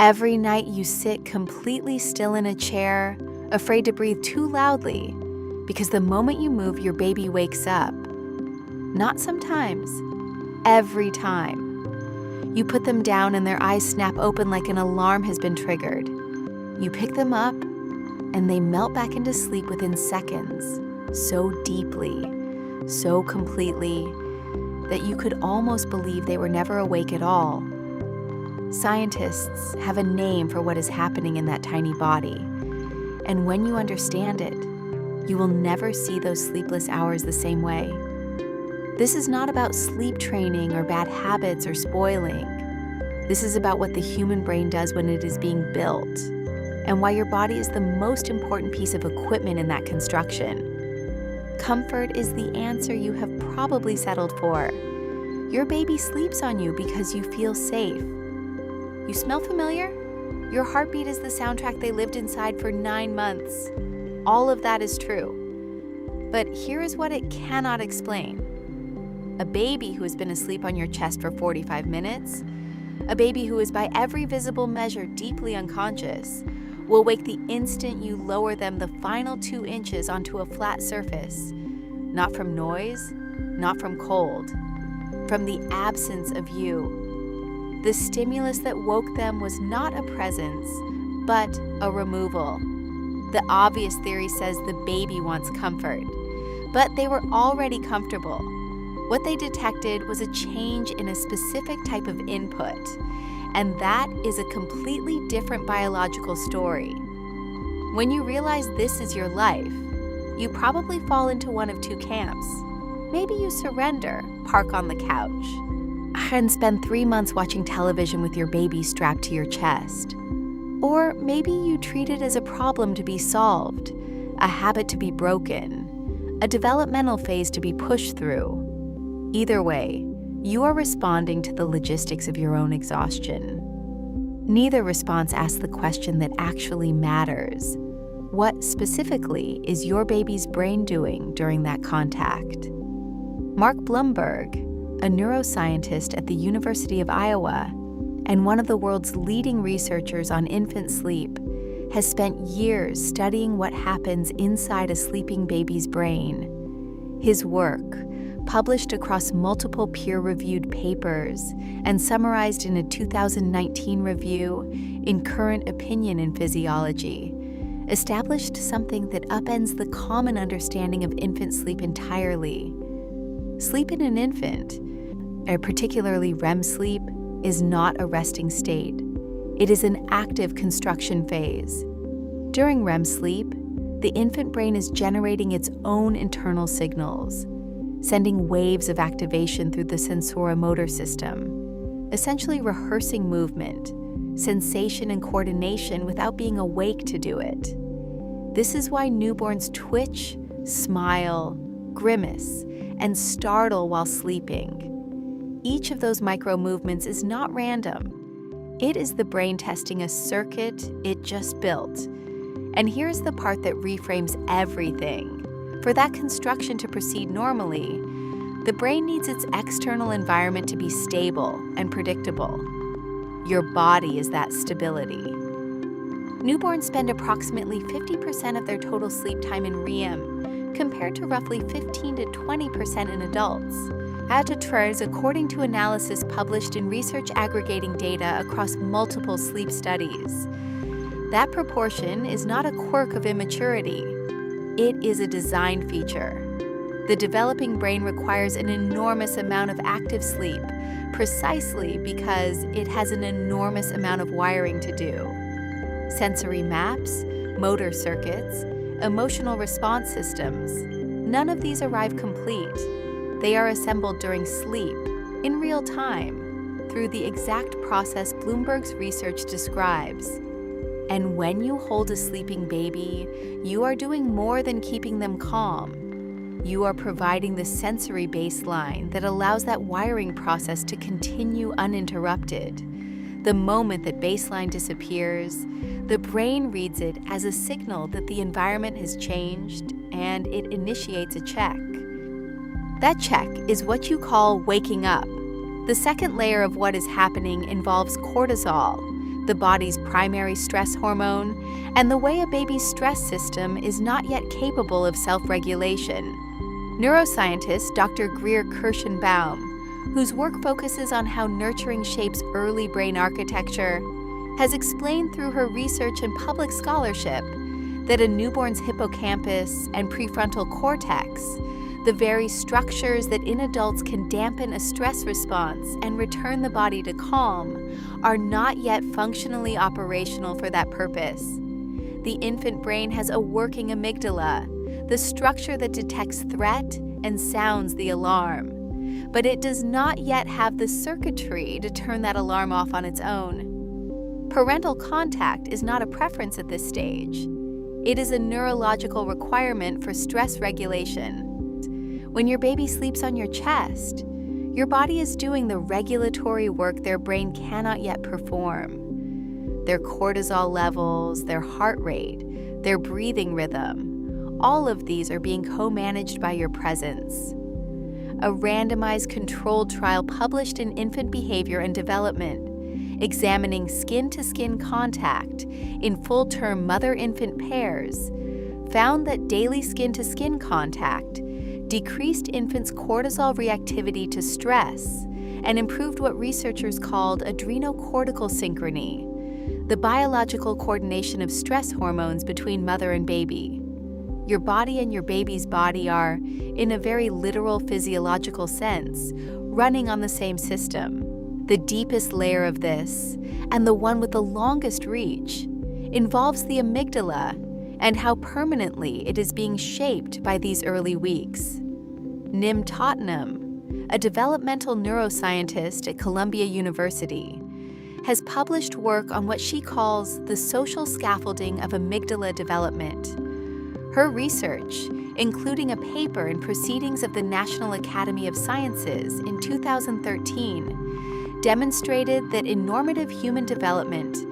Every night you sit completely still in a chair, afraid to breathe too loudly, because the moment you move, your baby wakes up. Not sometimes, every time. You put them down and their eyes snap open like an alarm has been triggered. You pick them up, and they melt back into sleep within seconds, so deeply, so completely, that you could almost believe they were never awake at all. Scientists have a name for what is happening in that tiny body, and when you understand it, you will never see those sleepless hours the same way. This is not about sleep training or bad habits or spoiling. This is about what the human brain does when it is being built, and why your body is the most important piece of equipment in that construction. Comfort is the answer you have probably settled for. Your baby sleeps on you because you feel safe. You smell familiar? Your heartbeat is the soundtrack they lived inside for 9 months. All of that is true. But here is what it cannot explain. A baby who has been asleep on your chest for 45 minutes, a baby who is by every visible measure deeply unconscious, will wake the instant you lower them the final 2 inches onto a flat surface. Not from noise, not from cold, from the absence of you. The stimulus that woke them was not a presence, but a removal. The obvious theory says the baby wants comfort, but they were already comfortable. What they detected was a change in a specific type of input, and that is a completely different biological story. When you realize this is your life, you probably fall into one of 2 camps. Maybe you surrender, park on the couch, and spend 3 months watching television with your baby strapped to your chest. Or maybe you treat it as a problem to be solved, a habit to be broken, a developmental phase to be pushed through. Either way, you are responding to the logistics of your own exhaustion. Neither response asks the question that actually matters. What specifically is your baby's brain doing during that contact? Mark Blumberg, a neuroscientist at the University of Iowa and one of the world's leading researchers on infant sleep, has spent years studying what happens inside a sleeping baby's brain. His work, published across multiple peer-reviewed papers and summarized in a 2019 review in Current Opinion in Physiology, established something that upends the common understanding of infant sleep entirely. Sleep in an infant, particularly REM sleep, is not a resting state. It is an active construction phase. During REM sleep, the infant brain is generating its own internal signals, sending waves of activation through the sensoromotor system, essentially rehearsing movement, sensation, and coordination without being awake to do it. This is why newborns twitch, smile, grimace, and startle while sleeping. Each of those micro movements is not random. It is the brain testing a circuit it just built. And here's the part that reframes everything. For that construction to proceed normally, the brain needs its external environment to be stable and predictable. Your body is that stability. Newborns spend approximately 50% of their total sleep time in REM, compared to roughly 15 to 20% in adults. Attitures, according to analysis published in Research aggregating data across multiple sleep studies. That proportion is not a quirk of immaturity. It is a design feature. The developing brain requires an enormous amount of active sleep, precisely because it has an enormous amount of wiring to do. Sensory maps, motor circuits, emotional response systems, none of these arrive complete. They are assembled during sleep, in real time, through the exact process Bloomberg's research describes. And when you hold a sleeping baby, you are doing more than keeping them calm. You are providing the sensory baseline that allows that wiring process to continue uninterrupted. The moment that baseline disappears, the brain reads it as a signal that the environment has changed, and it initiates a check. That check is what you call waking up. The second layer of what is happening involves cortisol, the body's primary stress hormone, and the way a baby's stress system is not yet capable of self-regulation. Neuroscientist Dr. Greer Kirschenbaum, whose work focuses on how nurturing shapes early brain architecture, has explained through her research and public scholarship that a newborn's hippocampus and prefrontal cortex, the very structures that in adults can dampen a stress response and return the body to calm, are not yet functionally operational for that purpose. The infant brain has a working amygdala, the structure that detects threat and sounds the alarm. But it does not yet have the circuitry to turn that alarm off on its own. Parental contact is not a preference at this stage. It is a neurological requirement for stress regulation. When your baby sleeps on your chest, your body is doing the regulatory work their brain cannot yet perform. Their cortisol levels, their heart rate, their breathing rhythm, all of these are being co-managed by your presence. A randomized controlled trial published in Infant Behavior and Development, examining skin-to-skin contact in full-term mother-infant pairs, found that daily skin-to-skin contact decreased infants' cortisol reactivity to stress and improved what researchers called adrenocortical synchrony, the biological coordination of stress hormones between mother and baby. Your body and your baby's body are, in a very literal physiological sense, running on the same system. The deepest layer of this, and the one with the longest reach, involves the amygdala and how permanently it is being shaped by these early weeks. Nim Tottenham, a developmental neuroscientist at Columbia University, has published work on what she calls the social scaffolding of amygdala development. Her research, including a paper in Proceedings of the National Academy of Sciences in 2013, demonstrated that in normative human development,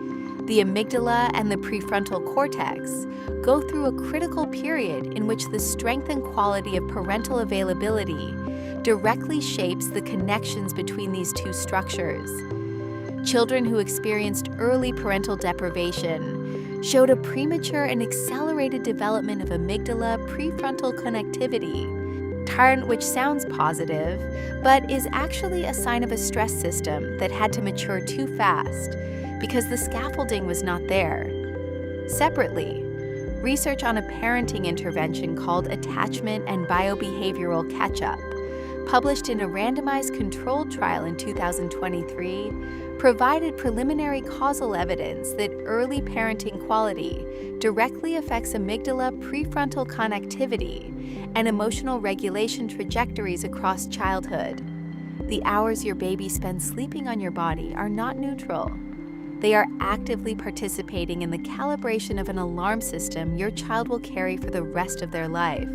the amygdala and the prefrontal cortex go through a critical period in which the strength and quality of parental availability directly shapes the connections between these two structures. Children who experienced early parental deprivation showed a premature and accelerated development of amygdala prefrontal connectivity, which sounds positive, but is actually a sign of a stress system that had to mature too fast because the scaffolding was not there. Separately, research on a parenting intervention called attachment and biobehavioral catch-up, published in a randomized controlled trial in 2023, provided preliminary causal evidence that early parenting quality directly affects amygdala prefrontal connectivity and emotional regulation trajectories across childhood. The hours your baby spends sleeping on your body are not neutral. They are actively participating in the calibration of an alarm system your child will carry for the rest of their life.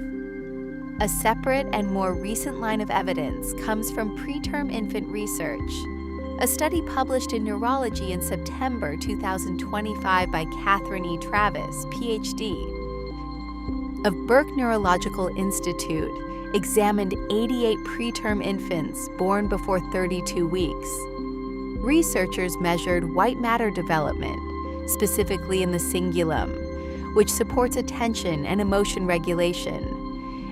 A separate and more recent line of evidence comes from preterm infant research. A study published in Neurology in September 2025 by Catherine E. Travis, PhD, of Burke Neurological Institute examined 88 preterm infants born before 32 weeks. Researchers measured white matter development, specifically in the cingulum, which supports attention and emotion regulation,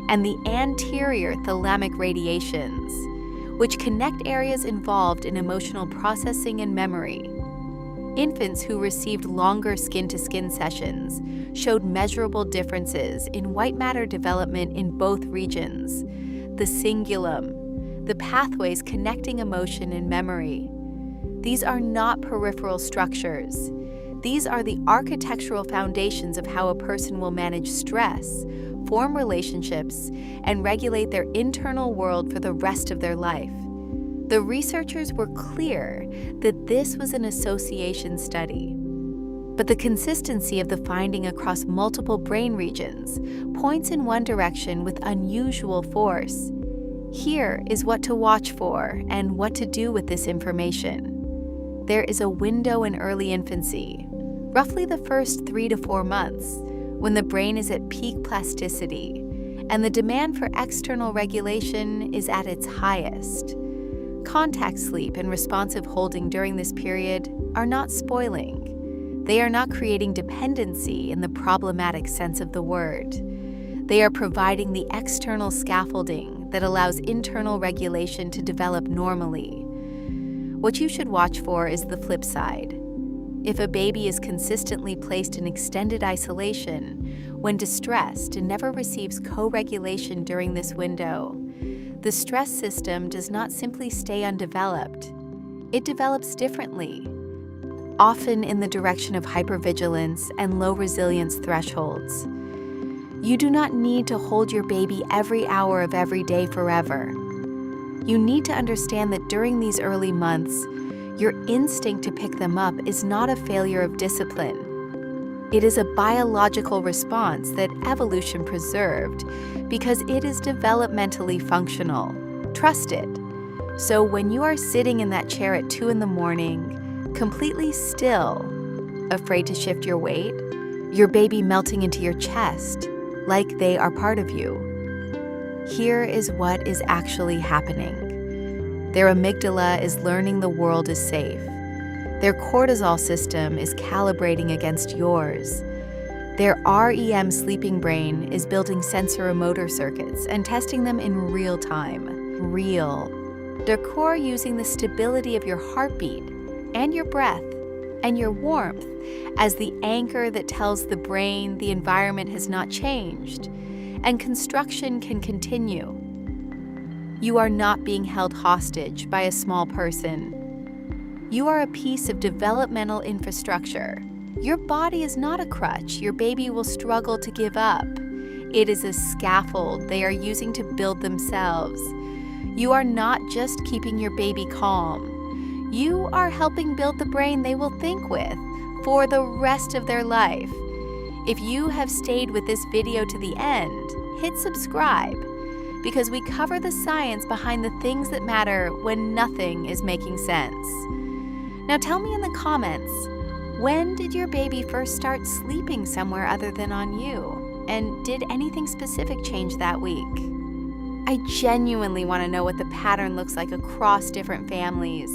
and the anterior thalamic radiations, which connect areas involved in emotional processing and memory. Infants who received longer skin-to-skin sessions showed measurable differences in white matter development in both regions, the cingulum, the pathways connecting emotion and memory. These are not peripheral structures. These are the architectural foundations of how a person will manage stress, form relationships, and regulate their internal world for the rest of their life. The researchers were clear that this was an association study, but the consistency of the finding across multiple brain regions points in one direction with unusual force. Here is what to watch for and what to do with this information. There is a window in early infancy, roughly the first 3 to 4 months, when the brain is at peak plasticity and the demand for external regulation is at its highest. Contact sleep and responsive holding during this period are not spoiling. They are not creating dependency in the problematic sense of the word. They are providing the external scaffolding that allows internal regulation to develop normally. What you should watch for is the flip side. If a baby is consistently placed in extended isolation, when distressed and never receives co-regulation during this window, the stress system does not simply stay undeveloped. It develops differently, often in the direction of hypervigilance and low resilience thresholds. You do not need to hold your baby every hour of every day forever. You need to understand that during these early months, your instinct to pick them up is not a failure of discipline. It is a biological response that evolution preserved because it is developmentally functional. Trust it. So when you are sitting in that chair at 2 a.m, completely still, afraid to shift your weight, your baby melting into your chest, like they are part of you, here is what is actually happening. Their amygdala is learning the world is safe. Their cortisol system is calibrating against yours. Their REM sleeping brain is building sensoromotor circuits and testing them in real time. Their core using the stability of your heartbeat and your breath and your warmth as the anchor that tells the brain the environment has not changed and construction can continue. You are not being held hostage by a small person. You are a piece of developmental infrastructure. Your body is not a crutch your baby will struggle to give up. It is a scaffold they are using to build themselves. You are not just keeping your baby calm. You are helping build the brain they will think with for the rest of their life. If you have stayed with this video to the end, hit subscribe, because we cover the science behind the things that matter when nothing is making sense. Now tell me in the comments, when did your baby first start sleeping somewhere other than on you? And did anything specific change that week? I genuinely want to know what the pattern looks like across different families.